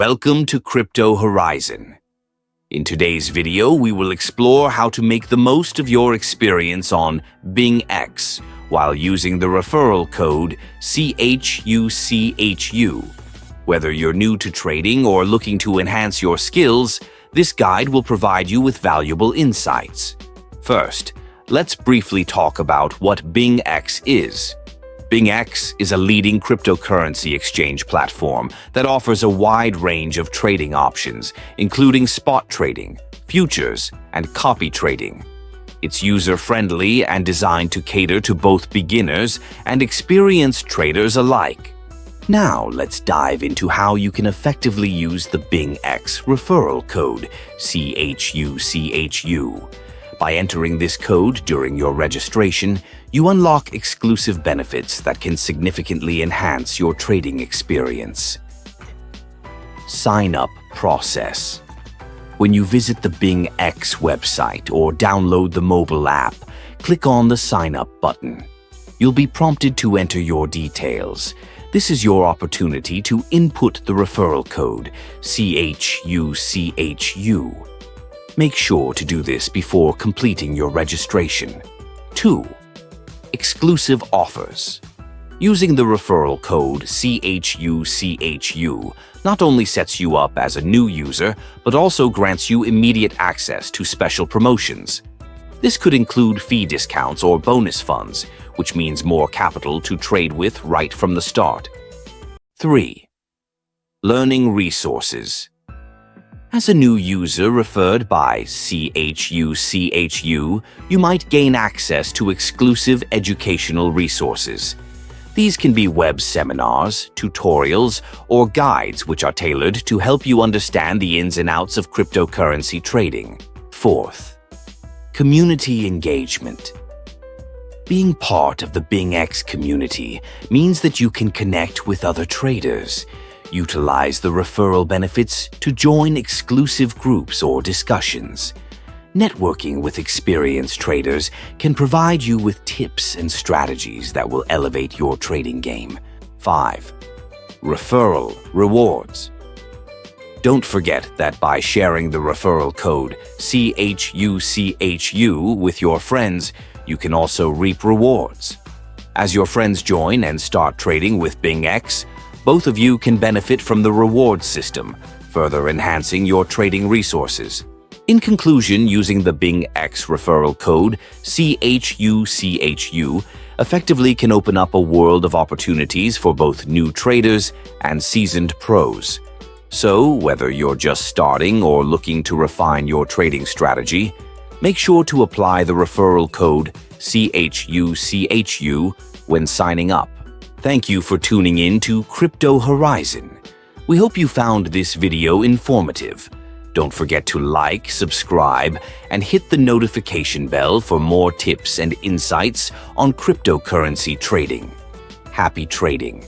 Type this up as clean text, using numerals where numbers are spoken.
Welcome to Crypto Horizon. In today's video, we will explore how to make the most of your experience on BingX while using the referral code CHUCHU. Whether you're new to trading or looking to enhance your skills, this guide will provide you with valuable insights. First, let's briefly talk about what BingX is. BingX is a leading cryptocurrency exchange platform that offers a wide range of trading options, including spot trading, futures, and copy trading. It's user-friendly and designed to cater to both beginners and experienced traders alike. Now, let's dive into how you can effectively use the BingX referral code, CHUCHU. By entering this code during your registration, you unlock exclusive benefits that can significantly enhance your trading experience. Sign-up process. When you visit the BingX website or download the mobile app, click on the Sign Up button. You'll be prompted to enter your details. This is your opportunity to input the referral code, CHUCHU. Make sure to do this before completing your registration. 2. Exclusive offers. Using the referral code CHUCHU not only sets you up as a new user, but also grants you immediate access to special promotions. This could include fee discounts or bonus funds, which means more capital to trade with right from the start. 3. Learning resources. As a new user referred by CHUCHU, you might gain access to exclusive educational resources. These can be web seminars, tutorials, or guides which are tailored to help you understand the ins and outs of cryptocurrency trading. 4th, community engagement. Being part of the BingX community means that you can connect with other traders. Utilize the referral benefits to join exclusive groups or discussions. Networking with experienced traders can provide you with tips and strategies that will elevate your trading game. 5. Referral rewards. Don't forget that by sharing the referral code CHUCHU with your friends, you can also reap rewards. As your friends join and start trading with BingX, both of you can benefit from the reward system, further enhancing your trading resources. In conclusion, using the BingX referral code CHUCHU effectively can open up a world of opportunities for both new traders and seasoned pros. So, whether you're just starting or looking to refine your trading strategy, make sure to apply the referral code CHUCHU when signing up. Thank you for tuning in to Crypto Horizon. We hope you found this video informative. Don't forget to like, subscribe, and hit the notification bell for more tips and insights on cryptocurrency trading. Happy trading!